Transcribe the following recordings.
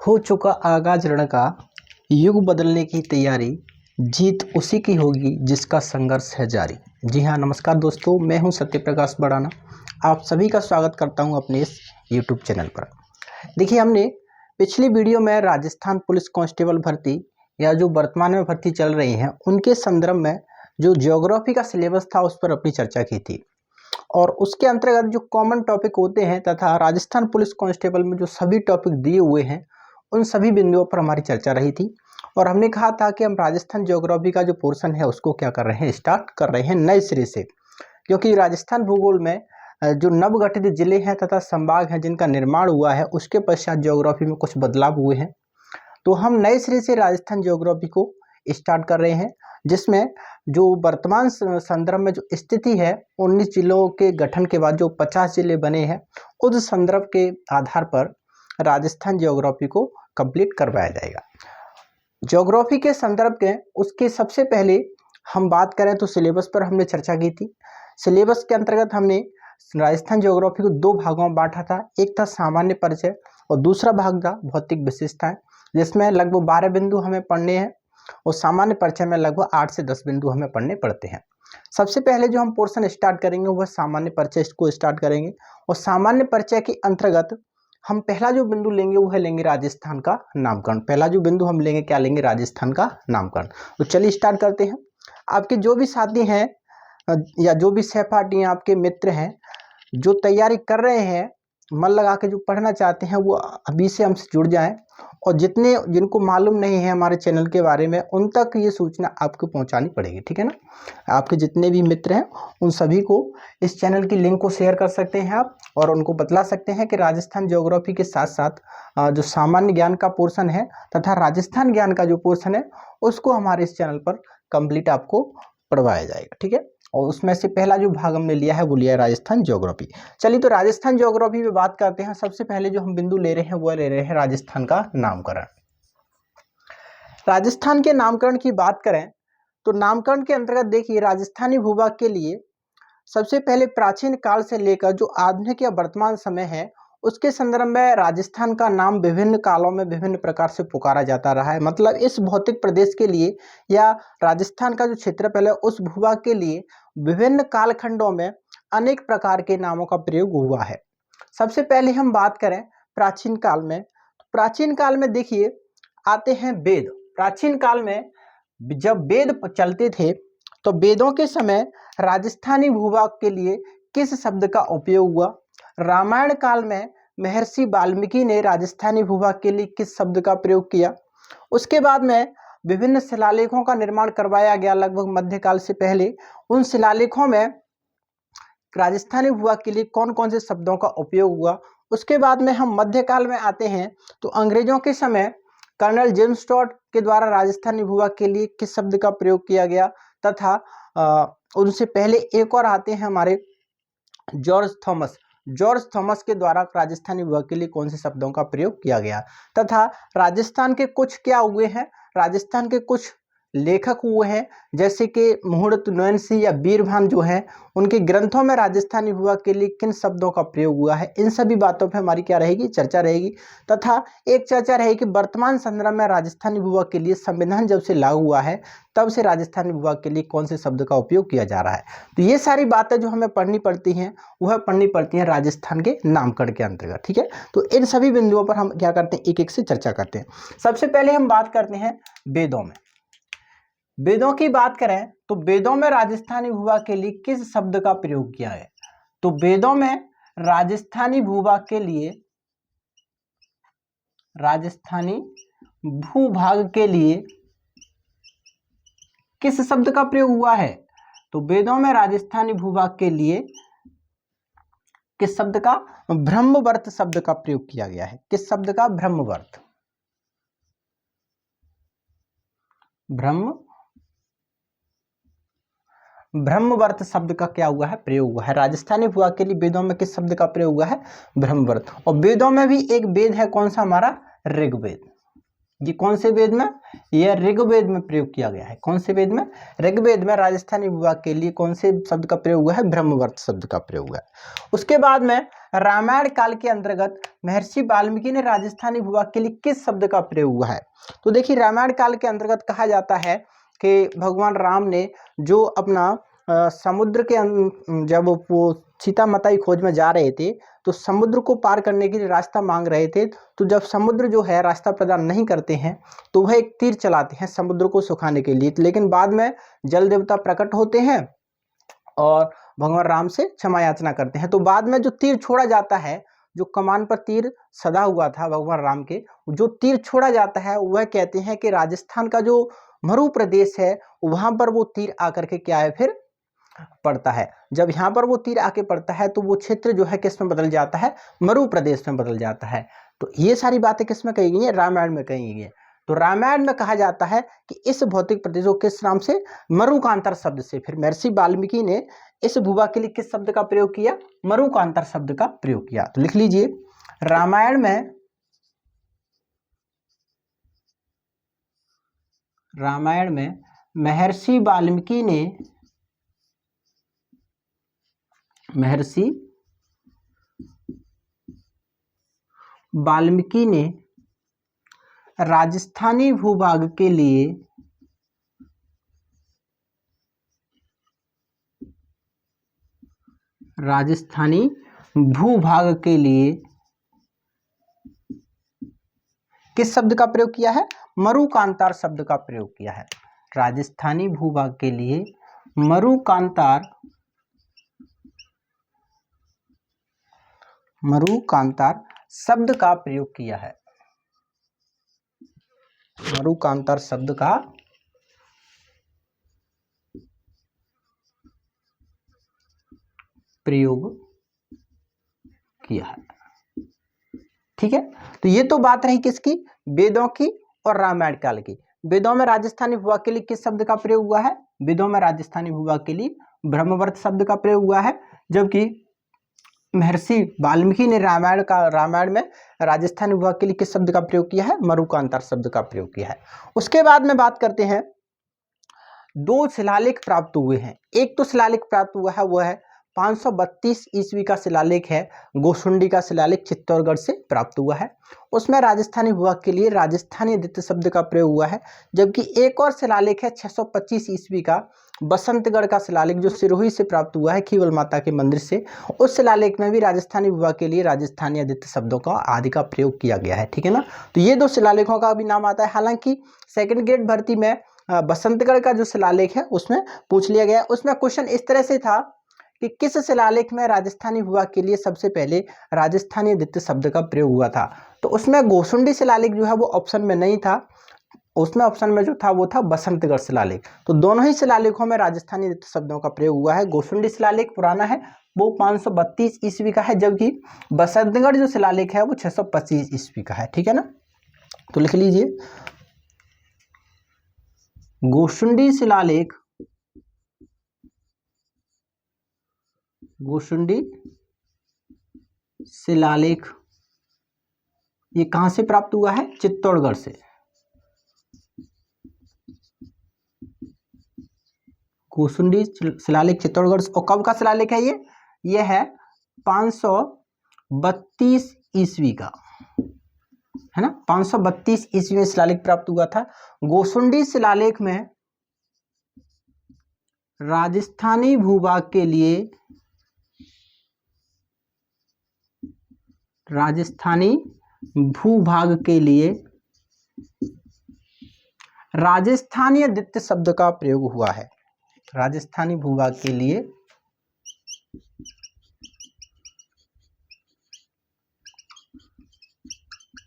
हो चुका आगाज रण का, युग बदलने की तैयारी, जीत उसी की होगी जिसका संघर्ष है जारी। जी हाँ, नमस्कार दोस्तों, मैं हूं सत्यप्रकाश बड़ाना। आप सभी का स्वागत करता हूं अपने इस यूट्यूब चैनल पर। देखिए, हमने पिछली वीडियो में राजस्थान पुलिस कांस्टेबल भर्ती या जो वर्तमान में भर्ती चल रही हैं उनके संदर्भ में जो ज्योग्राफी का सिलेबस था उस पर अपनी चर्चा की थी। और उसके अंतर्गत जो कॉमन टॉपिक होते हैं तथा राजस्थान पुलिस कांस्टेबल में जो सभी टॉपिक दिए हुए हैं उन सभी बिंदुओं पर हमारी चर्चा रही थी। और हमने कहा था कि हम राजस्थान ज्योग्राफी का जो पोर्शन है उसको क्या कर रहे हैं, स्टार्ट कर रहे हैं नए सिरे से। क्योंकि राजस्थान भूगोल में जो नवगठित जिले हैं तथा संभाग हैं जिनका निर्माण हुआ है उसके पश्चात ज्योग्राफी में कुछ बदलाव हुए हैं। तो हम नए सिरे से राजस्थान ज्योग्राफी को स्टार्ट कर रहे हैं, जिसमें जो वर्तमान संदर्भ में जो स्थिति है 19 जिलों के गठन के बाद जो 50 जिले बने हैं उस संदर्भ के आधार पर राजस्थान ज्योग्राफी को कंप्लीट करवाया जाएगा। ज्योग्राफी के संदर्भ के उसके सबसे पहले हम बात करें तो सिलेबस पर हमने चर्चा की थी। सिलेबस के अंतर्गत हमने राजस्थान ज्योग्राफी को दो भागों में बांटा था। एक था सामान्य परिचय और दूसरा भाग था भौतिक विशेषताएं, जिसमें लगभग 12 बिंदु हमें पढ़ने हैं और सामान्य परिचय में लगभग 8 से 10 बिंदु हमें पढ़ने पड़ते हैं। सबसे पहले जो हम पोर्शन स्टार्ट करेंगे वह सामान्य परिचय को स्टार्ट करेंगे और सामान्य परिचय के अंतर्गत हम पहला जो बिंदु लेंगे वह लेंगे राजस्थान का नामकरण। पहला जो बिंदु हम लेंगे क्या लेंगे, राजस्थान का नामकरण। तो चलिए स्टार्ट करते हैं। आपके जो भी साथी हैं या जो भी सहपाठी हैं, आपके मित्र हैं जो तैयारी कर रहे हैं, मन लगा के जो पढ़ना चाहते हैं वो अभी से हमसे जुड़ जाएं। और जिनको मालूम नहीं है हमारे चैनल के बारे में उन तक ये सूचना आपको पहुंचानी पड़ेगी, ठीक है ना। आपके जितने भी मित्र हैं उन सभी को इस चैनल की लिंक को शेयर कर सकते हैं आप और उनको बतला सकते हैं कि राजस्थान ज्योग्राफी के साथ साथ जो सामान्य ज्ञान का पोर्शन है तथा राजस्थान ज्ञान का जो पोर्शन है उसको हमारे इस चैनल पर कंप्लीट आपको पढ़वाया जाएगा, ठीक है। और उसमें से पहला जो भाग हमने लिया है वो लिया है राजस्थान ज्योग्राफी। चलिए तो राजस्थान ज्योग्राफी पे बात करते हैं। सबसे पहले जो हम बिंदु ले रहे हैं वो ले रहे हैं राजस्थान का नामकरण। राजस्थान के नामकरण की बात करें तो नामकरण के अंतर्गत देखिए, राजस्थानी भूभाग के लिए सबसे पहले प्राचीन काल से लेकर जो आधुनिक या वर्तमान समय है उसके संदर्भ में राजस्थान का नाम विभिन्न कालों में विभिन्न प्रकार से पुकारा जाता रहा है। मतलब इस भौतिक प्रदेश के लिए या राजस्थान का जो क्षेत्रफल है उस भूभाग के लिए विभिन्न कालखंडों में अनेक प्रकार के नामों का प्रयोग हुआ है। सबसे पहले हम बात करें प्राचीन काल में। प्राचीन काल में देखिए आते हैं वेद। प्राचीन काल में जब वेद चलते थे तो वेदों के समय राजस्थानी भूभाग के लिए किस शब्द का उपयोग हुआ। रामायण काल में महर्षि वाल्मीकि ने राजस्थानी भूभाग के लिए किस शब्द का प्रयोग किया। उसके बाद में विभिन्न शिलालेखों का निर्माण करवाया गया लगभग मध्यकाल से पहले। उन शिलालेखों में राजस्थानी भूभाग के लिए कौन कौन से शब्दों का उपयोग हुआ। उसके बाद में हम मध्यकाल में आते हैं तो अंग्रेजों के समय कर्नल जेम्स टॉड के द्वारा राजस्थानी भूभाग के लिए किस शब्द का प्रयोग किया गया तथा उनसे पहले एक और आते हैं हमारे जॉर्ज थॉमस के द्वारा राजस्थानी भूभाग के लिए कौन से शब्दों का प्रयोग किया गया। तथा राजस्थान के कुछ क्या हुए हैं, राजस्थान के कुछ लेखक हुए हैं जैसे कि मुहुर्त नयन सिंह या बीरभान जो हैं उनके ग्रंथों में राजस्थानी भूभाग के लिए किन शब्दों का प्रयोग हुआ है। इन सभी बातों पर हमारी क्या रहेगी, चर्चा रहेगी। तथा एक चर्चा रहेगी वर्तमान संदर्भ में राजस्थानी भूभाग के लिए संविधान जब से लागू हुआ है तब से राजस्थानी भूभाग के लिए कौन से शब्द का उपयोग किया जा रहा है। तो ये सारी बातें जो हमें पढ़नी पड़ती हैं वह पढ़नी पड़ती हैं राजस्थान के नामकरण के अंतर्गत, ठीक है। तो इन सभी बिंदुओं पर हम क्या करते हैं, एक एक से चर्चा करते हैं। सबसे पहले हम बात करते हैं वेदों में। वेदों की बात करें तो वेदों में राजस्थानी भूभाग के लिए किस शब्द का प्रयोग किया है। तो वेदों में राजस्थानी भूभाग के लिए किस शब्द का प्रयोग हुआ है। तो वेदों में राजस्थानी भूभाग के लिए किस शब्द का, ब्रह्मवर्त शब्द का प्रयोग किया गया है। किस शब्द का, ब्रह्मवर्त। ब्रह्मवर्त शब्द का क्या हुआ है, प्रयोग हुआ है। राजस्थानी भूभाग के लिए वेदों में किस शब्द का प्रयोग हुआ है, ब्रह्मवर्त। और वेदों में भी एक वेद है, कौन सा हमारा, ऋग्वेद। ये कौन से वेद में? यह ऋग्वेद में प्रयोग किया गया है। कौन से वेद में? ऋग्वेद में राजस्थानी विवाह के लिए कौन से शब्द का प्रयोग हुआ है? ब्रह्मवर्त शब्द का प्रयोग हुआ है। उसके बाद में रामायण काल के अंतर्गत महर्षि वाल्मीकि ने राजस्थानी विवाह के लिए किस शब्द का प्रयोग हुआ है? तो देखिए, रामायण काल के अंतर्गत कहा जाता है कि भगवान राम ने जो अपना समुद्र के जब वो सीता माता की खोज में जा रहे थे तो समुद्र को पार करने के लिए रास्ता मांग रहे थे। तो जब समुद्र जो है रास्ता प्रदान नहीं करते हैं तो वह एक तीर चलाते हैं समुद्र को सुखाने के लिए, लेकिन बाद में जल देवता प्रकट होते हैं और भगवान राम से क्षमा याचना करते हैं। तो बाद में जो तीर छोड़ा जाता है, जो कमान पर तीर सदा हुआ था भगवान राम के, जो तीर छोड़ा जाता है वह कहते हैं कि राजस्थान का जो मरु प्रदेश है वहां पर वो तीर आकर के क्या है फिर पड़ता है। जब यहाँ पर वो तीर आके पड़ता है तो वो क्षेत्र जो है किस में बदल जाता है? मरु प्रदेश में बदल जाता है। तो ये सारी बातें किस में कही गई है? रामायण में कही गई है। तो रामायण में कहा जाता है कि इस भौतिक प्रदेश को किस नाम से? मरुकांतर शब्द से। फिर महर्षि वाल्मीकि ने इस भूभाग के लिए किस शब्द का प्रयोग किया? मरुकांतर शब्द का प्रयोग किया। तो लिख लीजिए, रामायण में महर्षि वाल्मीकि ने राजस्थानी भूभाग के लिए किस शब्द का प्रयोग किया है? मरुकांतार शब्द का प्रयोग किया है। राजस्थानी भूभाग के लिए मरुकांतार शब्द का प्रयोग किया है। मरुकांतार शब्द का प्रयोग किया है। ठीक है, तो ये तो बात रही किसकी? वेदों की और रामायण काल की। वेदों में राजस्थानी भूभाग के लिए किस शब्द का प्रयोग हुआ है? वेदों में राजस्थानी भूभाग के लिए ब्रह्मवर्त शब्द का प्रयोग हुआ है, जबकि महर्षि वाल्मीकि ने रामायण में राजस्थानी भूभाग के लिए किस शब्द का प्रयोग किया है? मरुकांतार शब्द का प्रयोग किया है। उसके बाद में बात करते हैं, दो शिलालेख प्राप्त हुए हैं। एक तो शिलालेख प्राप्त हुआ है, वह है 532 ईस्वी का शिलालेख है, गोसुंडी का शिलालेख चित्तौड़गढ़ से प्राप्त हुआ है। उसमें राजस्थानी भूभाग के लिए राजस्थानी आदित्य शब्द का प्रयोग हुआ है। जबकि एक और शिलालेख है 625 ईस्वी का बसंतगढ़ का शिलालेख, जो सिरोही से प्राप्त हुआ है खीवल माता के मंदिर से। उस शिलालेख में भी राजस्थानी भूभाग के लिए राजस्थानी आदित्य शब्दों का आदि का प्रयोग किया गया है। ठीक है ना, तो ये दो शिलालेखों का भी नाम आता है। हालांकि सेकेंड ग्रेड भर्ती में बसंतगढ़ का जो शिलालेख है उसमें पूछ लिया गया। उसमें क्वेश्चन इस तरह से था कि किस शिलालेख में राजस्थानी भूभाग के लिए सबसे पहले राजस्थानी आदित्य शब्द का प्रयोग हुआ था? तो उसमें गोसुंडी शिलालेख जो है वो ऑप्शन में नहीं था, उसमें ऑप्शन में जो था वो था बसंतगढ़ शिलालेख। तो दोनों ही शिलालेखों में राजस्थानी आदित्य शब्दों का प्रयोग हुआ है। गोसुंडी शिलालेख पुराना है, वो 532 ईस्वी का है, जबकि बसंतगढ़ जो शिलालेख है वो 625 ईस्वी का है। ठीक है ना, तो लिख लीजिए, गोसुंडी शिलालेख ये कहां से प्राप्त हुआ है? चित्तौड़गढ़ से। गोसुंडी शिलालेख चित्तौड़गढ़ से। और कब का शिलालेख है ये? ये है 532 ईस्वी का, है ना। 532 ईस्वी में शिलालेख प्राप्त हुआ था। गोसुंडी शिलालेख में राजस्थानी भूभाग के लिए राजस्थानी आदित्य शब्द का प्रयोग हुआ है। राजस्थानी भूभाग के लिए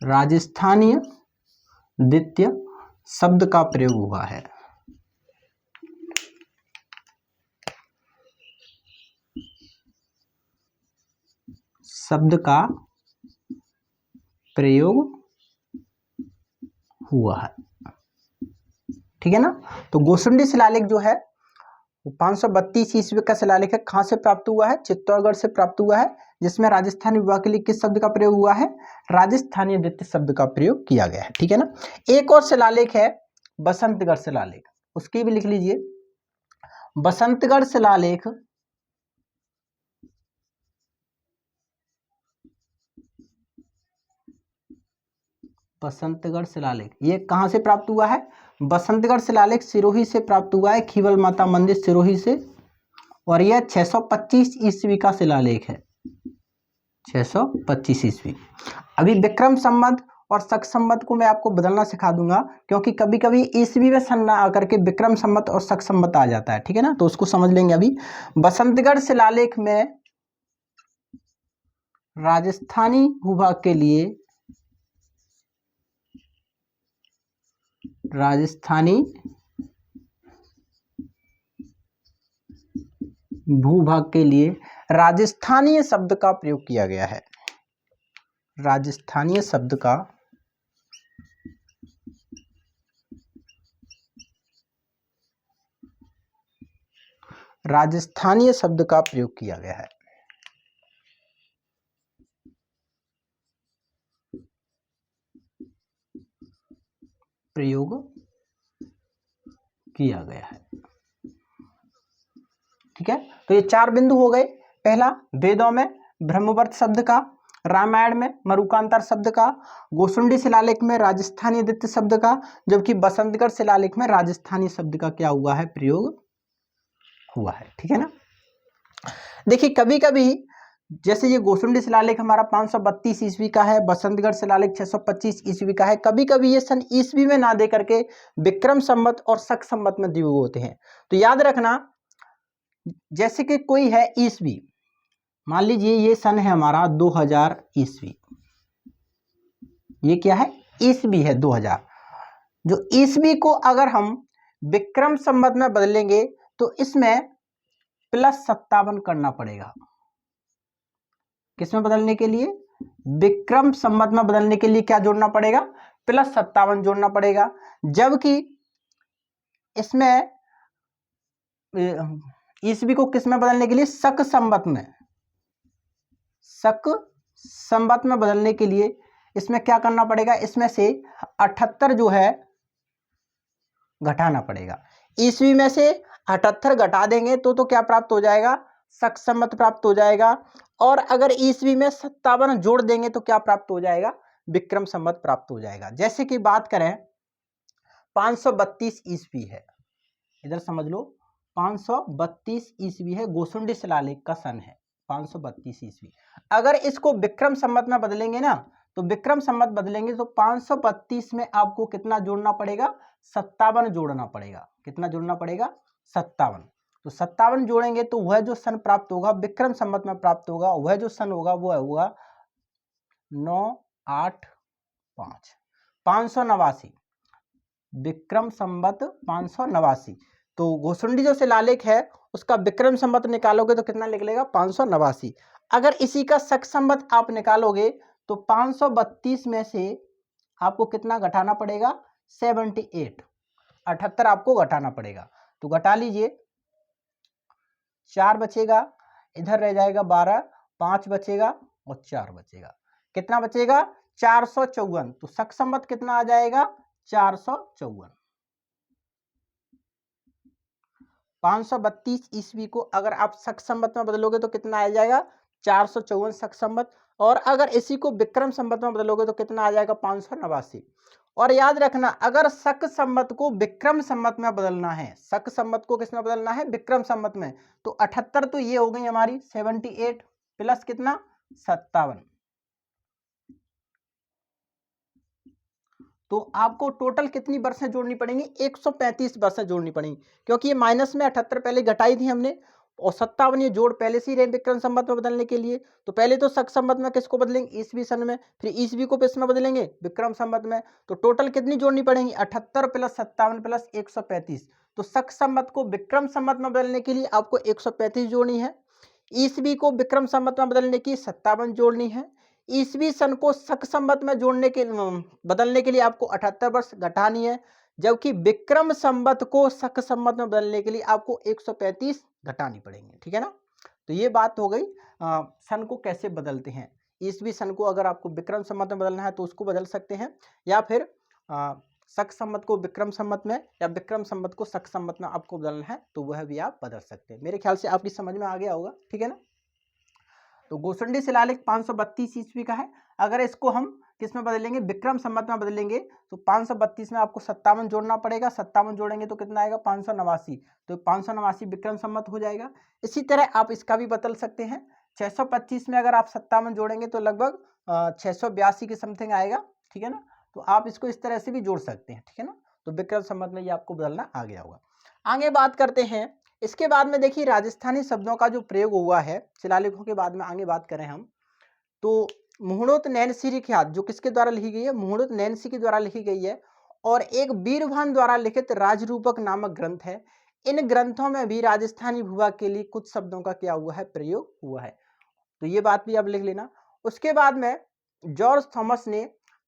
राजस्थानी आदित्य शब्द का प्रयोग हुआ है। शब्द का प्रयोग हुआ है। ठीक है ना, तो गोसुंडी शिलालेख जो है 532 ईस्वी का शिलालेख है। कहां से प्राप्त हुआ है? चित्तौड़गढ़ से प्राप्त हुआ है। जिसमें राजस्थानी विवाह के लिए किस शब्द का प्रयोग हुआ है? राजस्थानी नृत्य शब्द का प्रयोग किया गया है। ठीक है ना। एक और शिलालेख है बसंतगढ़ शिलालेख, उसकी भी लिख लीजिए। बसंतगढ़ शिलालेख बसंतगढ़ शिलालेख ये कहां से प्राप्त हुआ है? बसंतगढ़ शिलालेख सिरोही से प्राप्त हुआ है, खीवल माता मंदिर सिरोही से, और यह 625 ईस्वी का शिलालेख है। 625 ईस्वी। अभी विक्रम संवत और शक संवत को मैं आपको बदलना सिखा दूंगा, क्योंकि कभी कभी ईस्वी में सन ना आकर के विक्रम संवत और शक संवत आ जाता है। ठीक है ना, तो उसको समझ लेंगे। अभी बसंतगढ़ शिलालेख में राजस्थानी भूभाग के लिए राजस्थानी भूभाग के लिए राजस्थानीय शब्द का प्रयोग किया गया है। राजस्थानीय शब्द का राजस्थानीय शब्द का प्रयोग किया गया है। प्रयोग किया गया है। ठीक है, तो ये 4 बिंदु हो गए। पहला, वेदों में ब्रह्मवर्त शब्द का, रामायण में मरुकांतर शब्द का, गोसुंडी शिलालेख में राजस्थानी नृत्य शब्द का, जबकि बसंतगढ़ शिलालेख में राजस्थानी शब्द का क्या हुआ है? प्रयोग हुआ है। ठीक है ना। देखिए कभी कभी जैसे ये गोसुंडी शिलालेख हमारा 532 ईस्वी का है, बसंतगढ़ शिलालेख 625 ईस्वी का है, कभी कभी ये सन ईस्वी में ना दे करके विक्रम संवत और शक संवत में दिए हुए होते हैं। तो याद रखना, जैसे कि कोई है ईस्वी, मान लीजिए ये सन है हमारा 2000 ईस्वी, ये क्या है? ईस्वी है 2000। जो ईस्वी को अगर हम विक्रम संवत में बदलेंगे तो इसमें +57 करना पड़ेगा। किसमें बदलने के लिए? विक्रम संवत में बदलने के लिए क्या जोड़ना पड़ेगा? +57 जोड़ना पड़ेगा। जबकि इसमें ईस्वी को किसमें बदलने के लिए? शक संवत में, शक संवत में बदलने के लिए इसमें क्या करना पड़ेगा? इसमें से 78 जो है घटाना पड़ेगा। ईस्वी में से 78 घटा देंगे तो क्या प्राप्त हो जाएगा? शक संवत प्राप्त हो जाएगा। और अगर ईस्वी में 57 जोड़ देंगे तो क्या प्राप्त हो जाएगा? विक्रम संवत प्राप्त हो जाएगा। जैसे कि बात करें 532 ईस्वी है, इधर समझ लो, 532 ईस्वी है, गोसुंडी शिलालेख का सन है 532 ईस्वी। अगर इसको विक्रम संवत में बदलेंगे ना, तो विक्रम संवत बदलेंगे तो 532 में आपको कितना जोड़ना पड़ेगा? 57 जोड़ना पड़ेगा। कितना जोड़ना पड़ेगा? 57। तो 57 जोड़ेंगे तो वह जो सन प्राप्त होगा विक्रम संवत में प्राप्त होगा, वह जो सन होगा वो होगा 985 589, विक्रम संवत 589। तो गोसुंडी जो शिलालेख है उसका विक्रम संवत निकालोगे तो कितना निकलेगा? 589। अगर इसी का शक संवत आप निकालोगे तो 532 में से आपको कितना घटाना पड़ेगा? 78, 78 आपको घटाना पड़ेगा। तो घटा लीजिए, 4 बचेगा, इधर रह जाएगा 12, 5 बचेगा और 4 बचेगा। कितना बचेगा? 454। तो शक संवत कितना आ जाएगा? 454। 532 ईस्वी को अगर आप शक संवत में बदलोगे तो कितना आ जाएगा? 454 शक संवत। और अगर इसी को विक्रम संवत में बदलोगे तो कितना आ जाएगा? 589। और याद रखना, अगर शक संवत को विक्रम संवत में बदलना है, शक संवत को किसमें बदलना है? विक्रम संवत में, तो 78 तो ये हो गई हमारी 78 प्लस कितना? 57। तो आपको टोटल कितनी बरसें जोड़नी पड़ेंगी? 135 बरसें जोड़नी पड़ेंगी, क्योंकि ये माइनस में 78 पहले घटाई थी हमने और 57 ये जोड़ पहले से ही रहे विक्रम संवत में बदलने के लिए। तो पहले तो शक संवत में किसको बदलेंगे? ईस्वी सन में, फिर ईस्वी को किस में बदलेंगे? विक्रम संवत में। तो टोटल कितनी जोड़नी पड़ेंगी? 78 प्लस 57 प्लस 135। तो शक संवत को विक्रम संवत में बदलने के लिए आपको 135 जोड़नी है, ईस्वी को विक्रम संवत में बदलने की 57 जोड़नी है, ईस्वी सन को शक संवत में बदलने के लिए आपको 78 वर्ष घटानी है, जबकि विक्रम संवत को शक संवत में बदलने के लिए आपको 135 घटानी पड़ेंगे। ठीक है ना। तो ये बात हो गई सन को कैसे बदलते हैं। ईसवी सन को अगर आपको विक्रम संवत में बदलना है तो उसको बदल सकते हैं, या फिर शक संवत को विक्रम संवत में या विक्रम संवत को शक संवत में आपको बदलना है तो वह भी आप बदल सकते हैं। मेरे ख्याल से आपकी समझ में आ गया होगा, ठीक है ना। तो गोसुंडी शिलालेख 532 ईस्वी का है। अगर इसको हम किस में बदलेंगे, विक्रम संवत में बदलेंगे, तो 532 में आपको 57 जोड़ना पड़ेगा। 57 जोड़ेंगे तो कितना आएगा, 589। तो 589 विक्रम संवत हो जाएगा। इसी तरह आप इसका भी बदल सकते हैं। 625 में अगर आप 57 जोड़ेंगे तो लगभग 682 के समथिंग आएगा, ठीक है ना। तो आप इसको इस तरह से भी जोड़ सकते हैं, ठीक है ना। तो विक्रम संवत में ये आपको बदलना आ गया होगा। आगे बात करते हैं। इसके बाद में देखिए राजस्थानी शब्दों का जो प्रयोग हुआ है शिलालेखों के बाद में, आगे बात करें हम तो मुहूर्त नैनसी की याद जो किसके द्वारा लिखी गई है, मुहूर्त नैनसी के द्वारा लिखी गई है और एक बीरभान द्वारा लिखित राजरूपक नामक ग्रंथ है। इन ग्रंथों में भी राजस्थानी भूभा के लिए कुछ शब्दों का क्या हुआ है, प्रयोग हुआ है। तो ये बात भी आप लिख लेना। उसके बाद में जॉर्ज थॉमस ने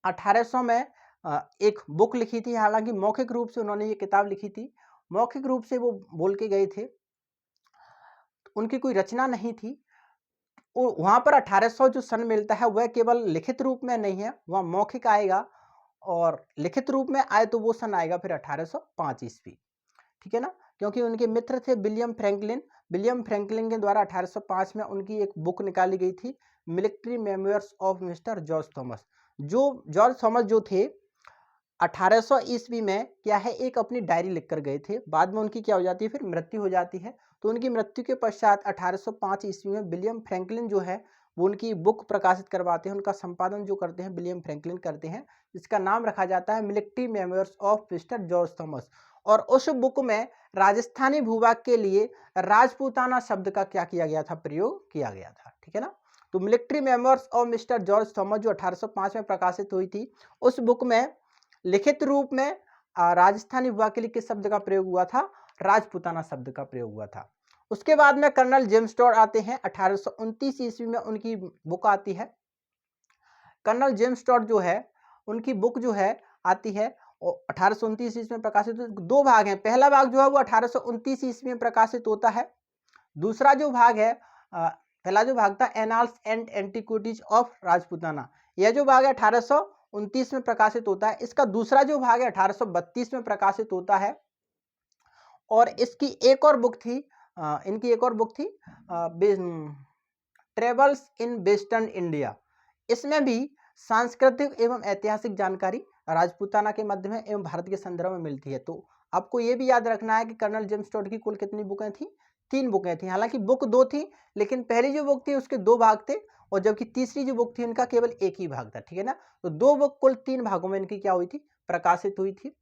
1800 में एक बुक लिखी थी। हालांकि मौखिक रूप से उन्होंने ये किताब लिखी थी, मौखिक रूप से वो बोल के गए थे, उनकी कोई रचना नहीं थी। वहां पर 1800 जो सन मिलता है वह केवल लिखित रूप में नहीं है, वह मौखिक आएगा और लिखित रूप में आए तो वो सन आएगा फिर 1805 ईस्वी, ठीक है ना। क्योंकि उनके मित्र थे विलियम फ्रैंकलिन। विलियम फ्रैंकलिन के द्वारा 1805 में उनकी एक बुक निकाली गई थी, military memoirs of mister George Thomas. जो जॉर्ज थॉमस जो थे 1800 ईस्वी में क्या है, एक अपनी डायरी लिखकर गए थे। बाद में उनकी क्या हो जाती है, फिर मृत्यु हो जाती है। तो उनकी मृत्यु के पश्चात 1805 ईस्वी में विलियम फ्रैंकलिन जो है वो उनकी बुक प्रकाशित करवाते हैं। उनका संपादन जो करते हैं विलियम फ्रैंकलिन करते हैं, जिसका नाम रखा जाता है military memoirs of mister George Thomas. और उस बुक में राजस्थानी भूभाग के लिए राजपूताना शब्द का क्या किया गया था, प्रयोग किया गया था, ठीक है ना। तो military memoirs of mister George Thomas जो 1805 में प्रकाशित हुई थी, उस बुक में लिखित रूप में राजस्थानी भूभाग के लिए किस शब्द का प्रयोग हुआ था, राजपूताना शब्द का प्रयोग हुआ था। उसके बाद में कर्नल जेम्स टॉड आते हैं। 1829 ईस्वी में उनकी बुक आती है। कर्नल जेम्स टॉड जो है उनकी बुक जो है आती है और 1829 ईस्वी में प्रकाशित। दो भाग हैं, पहला भाग जो है वो 1829 ईस्वी में प्रकाशित होता है। दूसरा जो भाग है, पहला जो भाग था annals and antiquities of Rajputana, यह जो भाग है 1829 में प्रकाशित होता है। इसका दूसरा जो भाग है 1832 में प्रकाशित होता है। और इसकी एक और बुक थी, इनकी एक और बुक थी ट्रेवल्स इन वेस्टर्न इंडिया। इसमें भी सांस्कृतिक एवं ऐतिहासिक जानकारी राजपूताना के मध्य में एवं भारत के संदर्भ में मिलती है। तो आपको ये भी याद रखना है कि कर्नल जेम्स टॉड की कुल कितनी बुकें थी, 3 बुकें थी। हालांकि बुक 2 थी, लेकिन पहली जो बुक थी उसके 2 भाग थे और जबकि तीसरी जो बुक थी उनका केवल एक ही भाग था, ठीक है ना। तो 2 बुक कुल 3 भागों में इनकी क्या हुई थी, प्रकाशित हुई थी।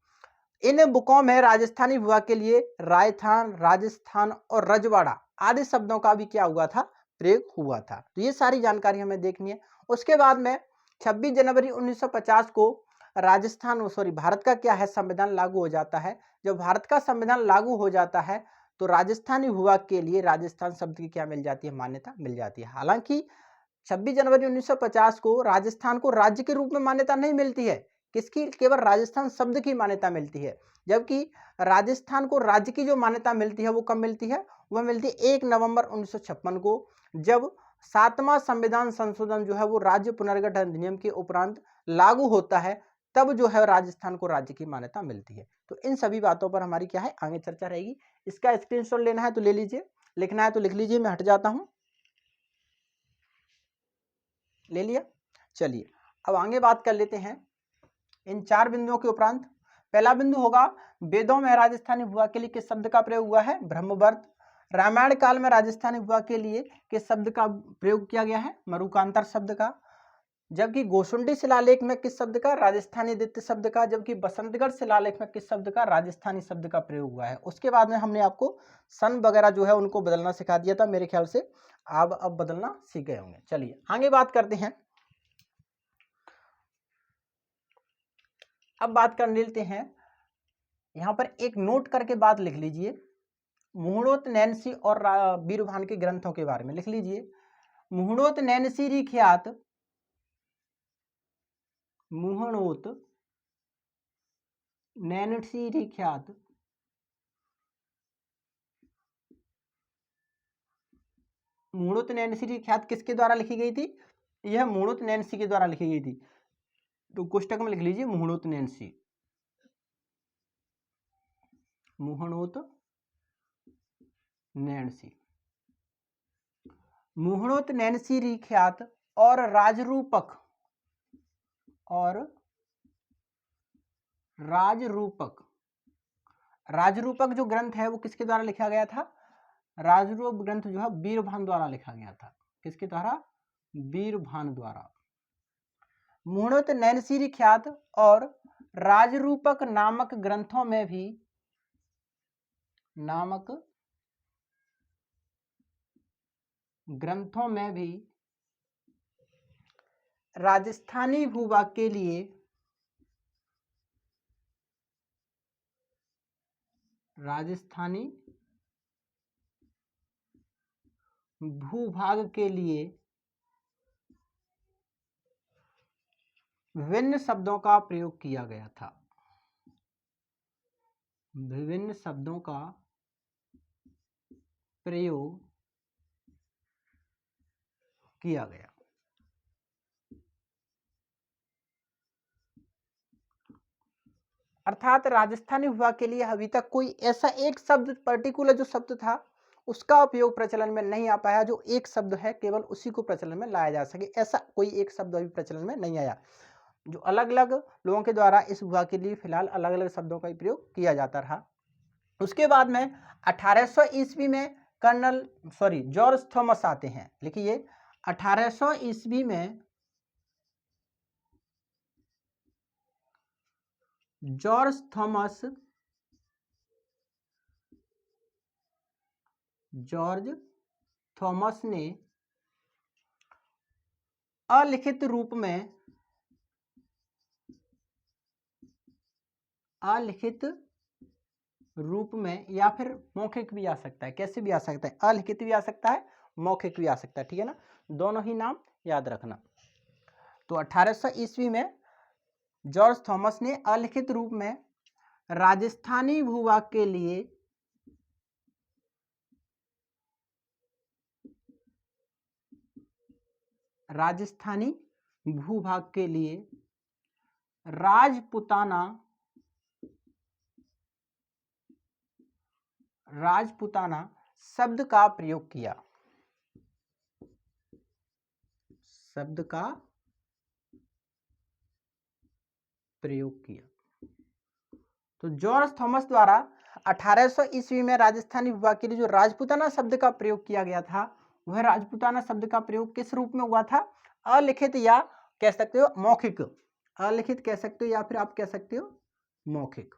इन बुकों में राजस्थानी भूभाग के लिए राजस्थान, राजस्थान और रजवाड़ा आदि शब्दों का भी क्या हुआ था, प्रयोग हुआ था। तो ये सारी जानकारी हमें देखनी है। उसके बाद में 26 जनवरी 1950 को भारत का क्या है, संविधान लागू हो जाता है। जब भारत का संविधान लागू हो जाता है तो राजस्थानी भूभाग के लिए राजस्थान शब्द की क्या मिल जाती है, मान्यता मिल जाती है। हालांकि 26 जनवरी 1950 को राजस्थान को राज्य के रूप में मान्यता नहीं मिलती है, किसकी, केवल राजस्थान शब्द की मान्यता मिलती है। जबकि राजस्थान को राज्य की जो मान्यता मिलती है वो कब मिलती है, वह मिलती है 1 नवंबर 1956 को, जब 7वां संविधान संशोधन जो है वो राज्य पुनर्गठन अधिनियम के उपरांत लागू होता है। तब जो है राजस्थान को राज्य की मान्यता मिलती है। तो इन सभी बातों पर हमारी क्या है, आगे चर्चा रहेगी। इसका स्क्रीनशॉट लेना है तो ले लीजिए, लिखना है तो लिख लीजिए। मैं हट जाता हूं, ले लिया। चलिए अब आगे बात कर लेते हैं इन 4 बिंदुओं के उपरांत। पहला बिंदु होगा वेदों में राजस्थानी भूभाग के लिए किस शब्द का प्रयोग हुआ है, ब्रह्मवर्त। रामायण काल में राजस्थानी भूभाग के लिए किस शब्द का प्रयोग किया गया है, मरुकांतर शब्द का। जबकि गोसुंडी शिलालेख में किस शब्द का, राजस्थानी द्वितीय शब्द का। जबकि बसंतगढ़ शिलालेख में किस शब्द का, राजस्थानी शब्द का प्रयोग हुआ है। उसके बाद में हमने आपको सन वगैरह जो है उनको बदलना सिखा दिया था, मेरे ख्याल से आप अब बदलना सीख गए होंगे। चलिए आगे बात करते हैं। अब बात कर लेते हैं, यहां पर एक नोट करके बात लिख लीजिए, मुहूर्त नैनसी और बीरभान के ग्रंथों के बारे में लिख लीजिए। मुहूर्त नैनसी री ख्यात, मुहूर्त नैनसी री ख्यात मुणुत नैन्सी की ख्यात किसके द्वारा लिखी गई थी? यह मुणुत नैन्सी के द्वारा लिखी गई थी। तो कोष्टक में लिख लीजिए मुणुत नैन्सी, मुहणोत नैन्सी। मुहणोत नैन्सी री ख्यात और राजरूपक राजरूपक जो ग्रंथ है वो किसके द्वारा लिखा गया था? राजरूप ग्रंथ जो है बीरभान द्वारा लिखा गया था। किसके द्वारा? बीरभान द्वारा। मुहणोत नैन्सी री ख्यात और राजरूपक नामक ग्रंथों में भी राजस्थानी भूभाग के लिए विभिन्न शब्दों का प्रयोग किया गया था। विभिन्न शब्दों का प्रयोग किया गया। अर्थात राजस्थानी भूभाग के लिए अभी तक कोई ऐसा एक शब्द पर्टिकुलर जो शब्द था उसका उपयोग प्रचलन में नहीं आ पाया, जो एक शब्द है केवल उसी को प्रचलन में लाया जा सके, ऐसा कोई एक शब्द अभी प्रचलन में नहीं आया। जो अलग अलग लोगों के द्वारा इस भूभाग के लिए फिलहाल अलग अलग शब्दों का प्रयोग किया जाता रहा। उसके बाद में 1800 ईस्वी में जॉर्ज थॉमस आते हैं। लिखिए 1800 ईस्वी में जॉर्ज थॉमस ने अलिखित रूप में या फिर मौखिक भी आ सकता है, कैसे भी आ सकता है, अलिखित भी आ सकता है, मौखिक भी आ सकता है, ठीक है ना, दोनों ही नाम याद रखना। तो 1800 ईस्वी में जॉर्ज थॉमस ने अलिखित रूप में राजस्थानी भूभाग के लिए राजपुताना शब्द का प्रयोग किया। तो जॉर्ज थॉमस द्वारा 1800 ईस्वी में राजस्थानी भूभाग के लिए जो राजपुताना शब्द का प्रयोग किया गया था, वह राजपुताना शब्द का प्रयोग किस रूप में हुआ था? अलिखित या कह सकते हो मौखिक, अलिखित कह सकते हो या फिर आप कह सकते हो मौखिक।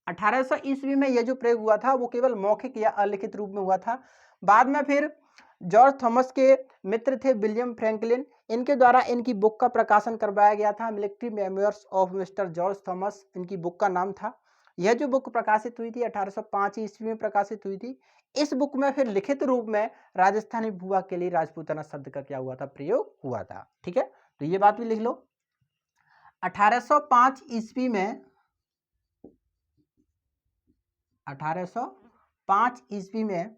1800 ईस्वी में यह जो प्रयोग हुआ था वो केवल मौखिक या अलिखित रूप में हुआ था। बाद में फिर जॉर्ज थॉमस के मित्र थे विलियम फ्रैंकलिन, इनके द्वारा इनकी बुक का प्रकाशन करवाया गया था, military memoirs of mister George Thomas इनकी बुक का नाम था। यह जो बुक प्रकाशित हुई थी 1805 ईस्वी में प्रकाशित हुई थी। इस बुक में फिर लिखित रूप में राजस्थानी भूभाग के लिए राजपूताना शब्द का क्या हुआ था? प्रयोग हुआ था। ठीक है, तो ये बात भी लिख लो। 1805 ईस्वी में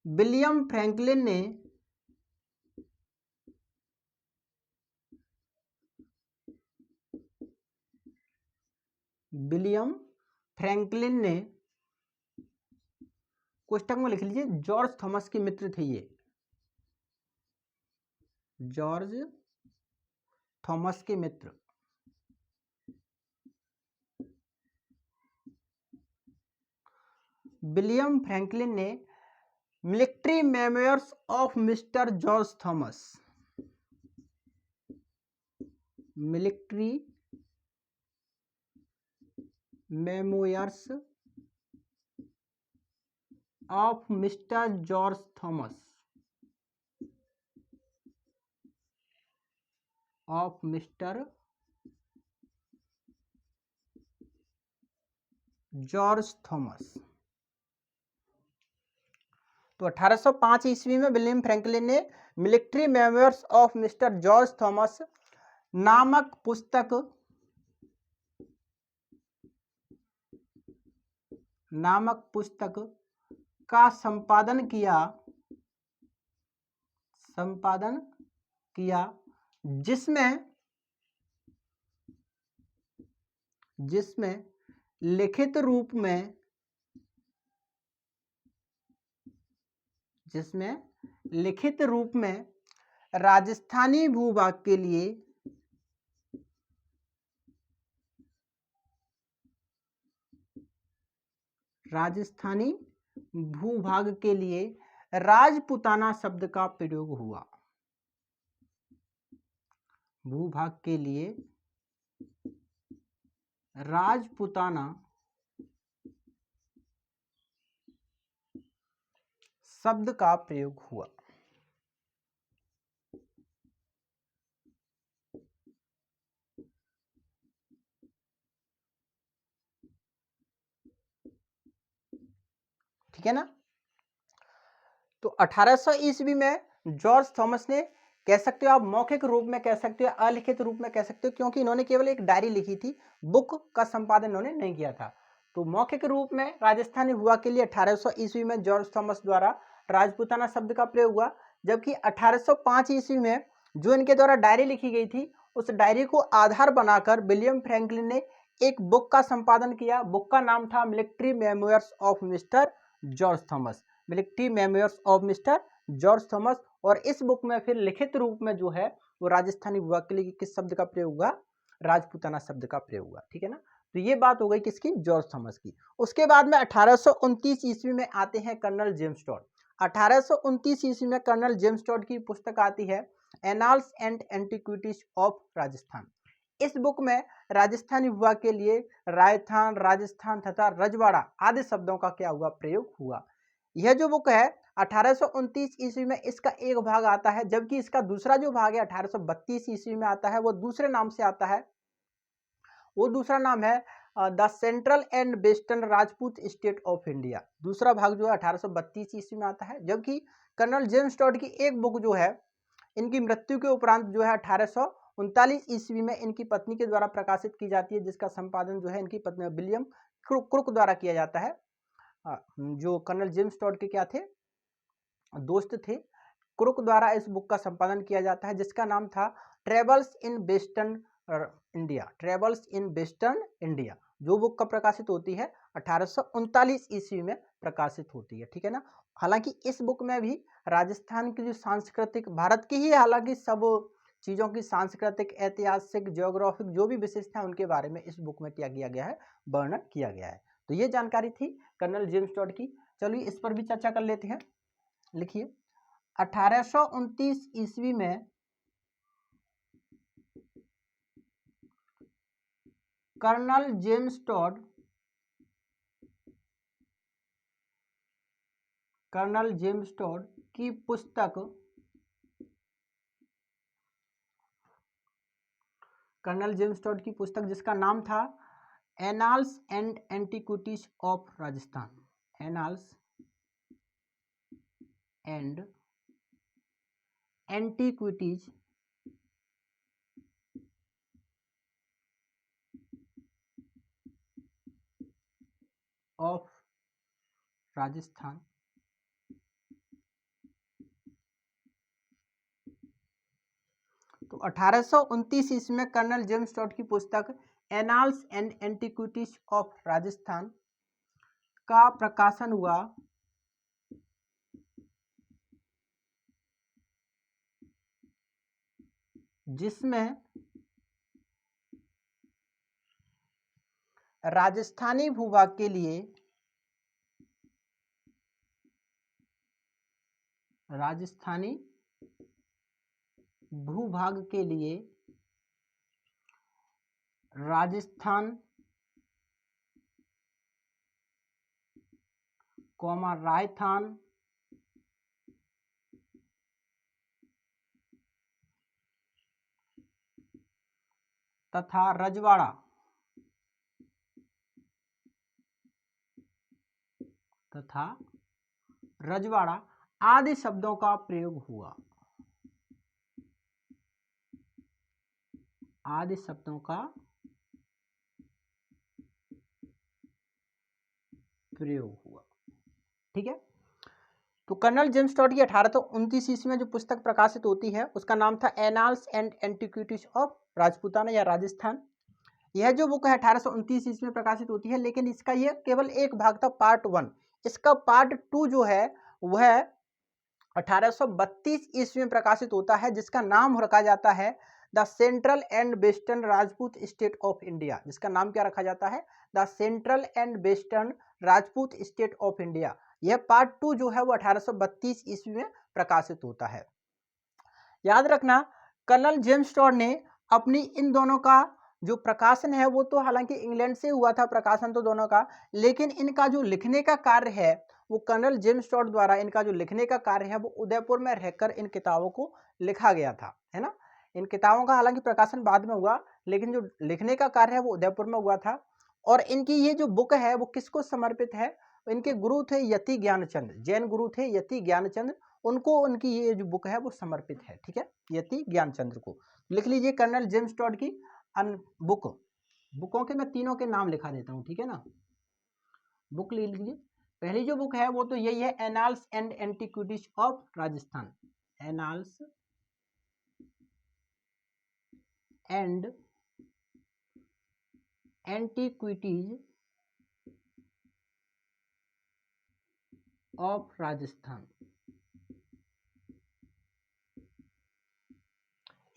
विलियम फ्रैंकलिन ने कोष्टक में लिख लीजिए जॉर्ज थॉमस के मित्र थे, ये जॉर्ज थॉमस के मित्र विलियम फ्रैंकलिन ने military memoirs of mister George Thomas, military memoirs of mister George Thomas तो 1805 ईस्वी में विलियम फ्रैंकलिन ने military memoirs of mister George Thomas नामक पुस्तक का संपादन किया जिसमें लिखित रूप में राजस्थानी भूभाग के लिए राजपूताना शब्द का प्रयोग हुआ। भूभाग के लिए राजपूताना शब्द का प्रयोग हुआ। ठीक है ना। तो 1800 ईस्वी में जॉर्ज थॉमस ने, कह सकते हो आप मौखिक रूप में कह सकते हो, अलिखित रूप में कह सकते हो, क्योंकि इन्होंने केवल एक डायरी लिखी थी, बुक का संपादन इन्होंने नहीं किया था। तो मौखिक रूप में राजस्थानी हुआ के लिए 1800 ईस्वी में जॉर्ज थॉमस द्वारा राजपूताना शब्द का प्रयोग हुआ। जबकि 1805 ईस्वी में जो इनके द्वारा डायरी लिखी गई थी, उस डायरी को आधार बनाकर विलियम फ्रैंकलिन ने एक बुक का संपादन किया। बुक का नाम था military memoirs of mister George Thomas, military memoirs of mister George Thomas. और इस बुक में फिर लिखित रूप में जो है वो राजस्थानी भूभाग के लिए किस शब्द का प्रयोग हुआ, राजपूताना शब्द का प्रयोग हुआ। ठीक है ना। तो ये बात हो गई किसकी, जॉर्ज थॉमस की। उसके बाद में 1829 ईस्वी में आते हैं कर्नल जेम्स टॉड। 1829 ईस्वी में कर्नल जेम्स टॉड की पुस्तक आती है annals and antiquities of Rajasthan. इस बुक में राजस्थानी भूभाग के लिए राजस्थान, राजस्थान तथा रजवाड़ा आदि शब्दों का क्या हुआ, प्रयोग हुआ। यह जो बुक है 1829 ईस्वी में इसका एक भाग आता है, जबकि इसका दूसरा जो भाग है 1832 ईस्वी में आता है, वो दूसरे नाम से आता है। वो दूसरा नाम है the central and western Rajput state of India. दूसरा भाग जो है 1832 ईस्वी में आता है। जबकि कर्नल जेम्स टॉड की एक बुक जो है, इनकी मृत्यु के उपरांत जो है 1839 ईस्वी में इनकी पत्नी के द्वारा प्रकाशित की जाती है, जिसका संपादन जो है इनकी पत्नी विलियम क्रुक द्वारा किया जाता है। जो कर्नल जेम्स टॉड के क्या थे, दोस्त थे। क्रुक द्वारा इस बुक का संपादन किया जाता है, जिसका नाम था travels in western India, travels in western India. जो बुक का प्रकाशित होती है 1839 ईस्वी में प्रकाशित होती है। ठीक है ना। हालांकि इस बुक में भी राजस्थान की जो सांस्कृतिक, भारत की ही हालांकि सब चीज़ों की सांस्कृतिक, ऐतिहासिक, ज्योग्राफिक जो भी विशेषता है उनके बारे में इस बुक में क्या किया गया है, वर्णन किया गया है। तो ये जानकारी थी कर्नल जेम्स टॉड की। चलिए इस पर भी चर्चा कर लेते हैं। लिखिए 1829 ईस्वी में कर्नल जेम्स टॉड की पुस्तक, कर्नल जेम्स टॉड की पुस्तक जिसका नाम था annals and antiquities of Rajasthan, annals and antiquities of Rajasthan, तो 1829 ईस्वी में कर्नल जेम्स टॉड की पुस्तक annals and antiquities of Rajasthan का प्रकाशन हुआ, जिसमें राजस्थानी भूभाग के लिए राजस्थान रायथान तथा रजवाड़ा आदि शब्दों का प्रयोग हुआ, आदि शब्दों का प्रयोग हुआ। ठीक है। तो कर्नल जेम्स टॉड की 1829 ईस्वी में जो पुस्तक प्रकाशित होती है उसका नाम था annals and antiquities of Rajputana या राजस्थान। यह जो बुक है 1829 ईस्वी में प्रकाशित होती है, लेकिन इसका यह केवल एक भाग था, पार्ट 1। इसका पार्ट 2 जो है वह 1832 ईस्वी में प्रकाशित होता है, जिसका नाम रखा जाता है the central and western Rajput state of India. जिसका नाम क्या रखा जाता है? The central and western Rajput state of India. यह पार्ट 2 जो है वो 1832 ईस्वी में प्रकाशित होता है। याद रखना, कर्नल जेम्स टॉड ने अपनी इन दोनों का जो प्रकाशन है वो तो हालांकि इंग्लैंड से हुआ था प्रकाशन तो दोनों का, लेकिन इनका जो लिखने का कार्य है वो कर्नल जेम्स टॉड द्वारा, इनका जो लिखने का कार्य है वो उदयपुर में रहकर इन किताबों को लिखा गया था, है ना। इन किताबों का हालांकि प्रकाशन बाद में हुआ, लेकिन जो लिखने का कार्य है वो उदयपुर में हुआ था। और इनकी ये जो बुक है वो किसको समर्पित है? इनके गुरु थे यति ज्ञानचंद, जैन गुरु थे यति ज्ञानचंद, उनको उनकी ये जो बुक है वो समर्पित है। ठीक है, यति ज्ञानचंद्र को। लिख लीजिए कर्नल जेम्स टॉड की बुकों के मैं तीनों के नाम लिखा देता हूं, ठीक है ना। बुक ले लीजिए। पहली जो बुक है वो तो यही है, annals and antiquities of Rajasthan. Annals and antiquities of Rajasthan.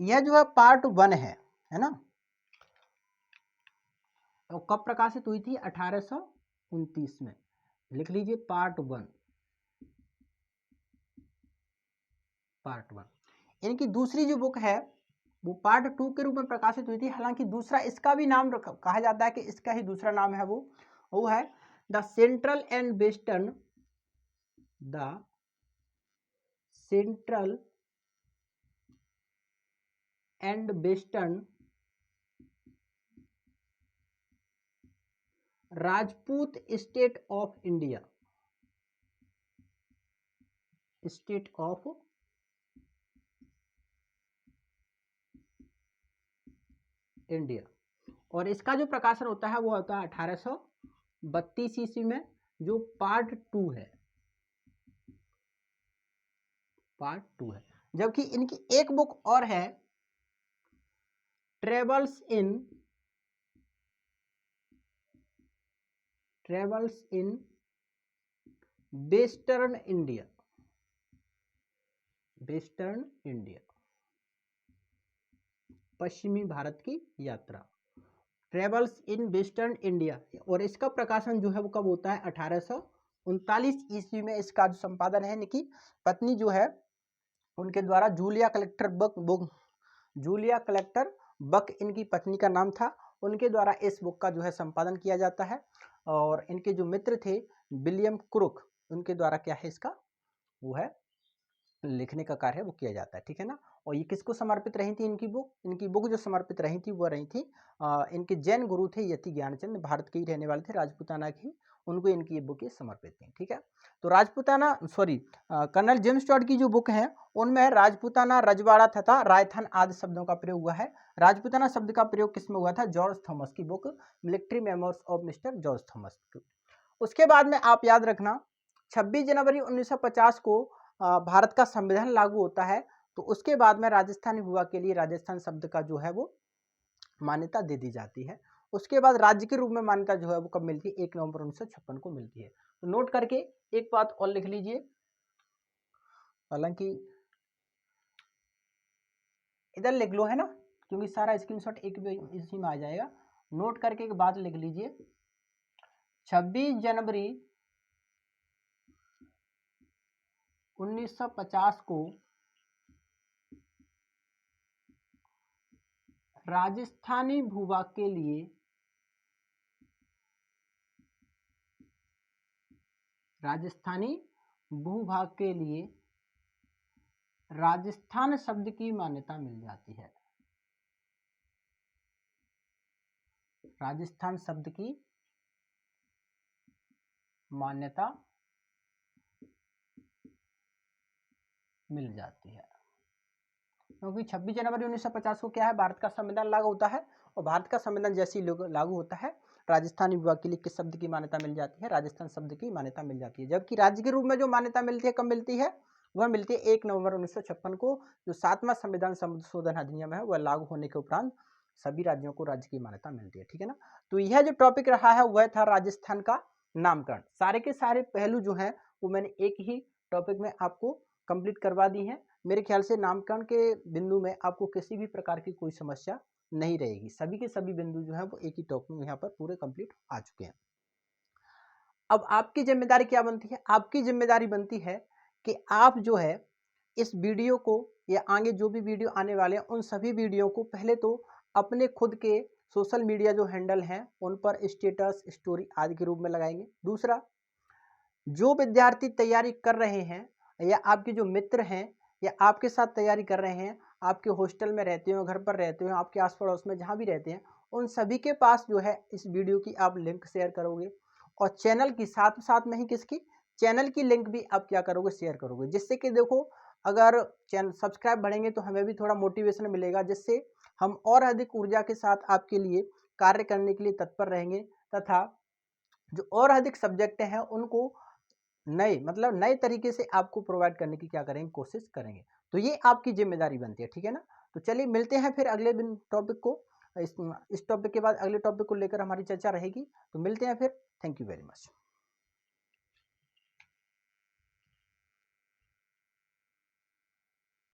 यह जो है पार्ट 1 है ना। तो कब प्रकाशित हुई थी? 1829 में। लिख लीजिए पार्ट 1। पार्ट 1। इनकी दूसरी जो बुक है वो पार्ट 2 के रूप में प्रकाशित हुई थी। हालांकि दूसरा इसका भी नाम कहा जाता है कि इसका ही दूसरा नाम है वो है the central and western, the central and western Rajput state of India. State of India. और इसका जो प्रकाशन होता है वो होता है 1832 ईस्वी में, जो पार्ट 2 है। पार्ट 2 है। जबकि इनकी एक बुक और है, travels in western India. Western India, पश्चिमी भारत की यात्रा। Travels in western India. और इसका प्रकाशन जो है वो कब होता है? 1839 ईस्वी में। इसका जो संपादन है इनकी पत्नी जो है उनके द्वारा, जूलिया कलेक्टर बक इनकी पत्नी का नाम था, उनके द्वारा इस बुक का जो है संपादन किया जाता है। और इनके जो मित्र थे विलियम क्रुक, उनके द्वारा क्या है इसका वो है लिखने का कार्य है वो किया जाता है। ठीक है ना। और ये किसको समर्पित रही थी इनकी बुक? इनकी बुक जो समर्पित रही थी वो रही थी इनके जैन गुरु थे यति ज्ञानचंद, भारत के ही रहने वाले थे, राजपूताना की, उनको इनकी ये बुकें समर्पित थी। ठीक है। तो कर्नल जेम्स टॉड की जो बुक है उनमें राजपूताना, रजवाड़ा तथा रायथन आदि शब्दों का प्रयोग हुआ है। राजपूताना शब्द का प्रयोग किसमें हुआ था? जॉर्ज थॉमस की book military memoirs of mister George Thomas. उसके बाद में आप याद रखना, 26 जनवरी 1950 को भारत का संविधान लागू होता है। तो उसके बाद में राजस्थानी भूभा के लिए राजस्थान शब्द का जो है वो मान्यता दे दी जाती है। उसके बाद राज्य के रूप में मान्यता जो है वो कब मिलती है? 1 नवंबर 1956 को मिलती है। तो नोट करके एक बात और लिख लीजिए, हालांकि इधर लिख लो, है ना, क्योंकि सारा स्क्रीनशॉट एक इसी में आ जाएगा। नोट करके एक बात लिख लीजिए, 26 जनवरी 1950 को राजस्थानी भूभाग के लिए राजस्थान शब्द की मान्यता मिल जाती है। राजस्थान शब्द की मान्यता मिल जाती है, क्योंकि 26 जनवरी 1950 को क्या है? भारत का संविधान लागू होता है। और भारत का संविधान जैसे ही लागू होता है राजस्थानी विभाग के लिए किस शब्द की मान्यता मिल जाती है? राजस्थान शब्द की मान्यता मिल जाती है। जबकि राज्य के रूप में जो मान्यता मिलती है, कब मिलती है? वह मिलती है 1 नवंबर 1956 को, जो 7वां संविधान संशोधन अधिनियम है वह लागू होने के उपरांत सभी राज्यों को राज्य की मान्यता मिलती है। ठीक है ना। तो यह जो टॉपिक रहा है वह था राजस्थान का नामकरण। सारे के सारे पहलू जो हैं वो मैंने एक ही टॉपिक में आपको कंप्लीट करवा दी हैं। मेरे ख्याल से नामकरण के बिंदु में आपको किसी भी प्रकार की कोई समस्या नहीं रहेगी। सभी के सभी बिंदु जो है वो एक ही टॉपिक में यहाँ पर पूरे कंप्लीट आ चुके हैं। अब आपकी जिम्मेदारी क्या बनती है? आपकी जिम्मेदारी बनती है कि आप जो है इस वीडियो को या आगे जो भी वीडियो आने वाले हैं उन सभी वीडियो को पहले तो अपने खुद के सोशल मीडिया जो हैंडल हैं उन पर स्टेटस, स्टोरी आदि के रूप में लगाएंगे। दूसरा, जो विद्यार्थी तैयारी कर रहे हैं या आपके जो मित्र हैं या आपके साथ तैयारी कर रहे हैं, आपके हॉस्टल में रहते हो, घर पर रहते हो, आपके आस पड़ोस में जहाँ भी रहते हैं, उन सभी के पास जो है इस वीडियो की आप लिंक शेयर करोगे और चैनल की साथ साथ में ही किसकी, चैनल की लिंक भी आप क्या करोगे, शेयर करोगे। जिससे कि देखो, अगर चैनल सब्सक्राइब बढ़ेंगे तो हमें भी थोड़ा मोटिवेशन मिलेगा, जिससे हम और अधिक ऊर्जा के साथ आपके लिए कार्य करने के लिए तत्पर रहेंगे तथा जो और अधिक सब्जेक्ट हैं उनको नए तरीके से आपको प्रोवाइड करने की क्या करेंगे, कोशिश करेंगे। तो ये आपकी जिम्मेदारी बनती है। ठीक है ना। तो चलिए मिलते हैं फिर अगले दिन टॉपिक को, इस टॉपिक के बाद अगले टॉपिक को लेकर हमारी चर्चा रहेगी। तो मिलते हैं फिर। Thank you very much.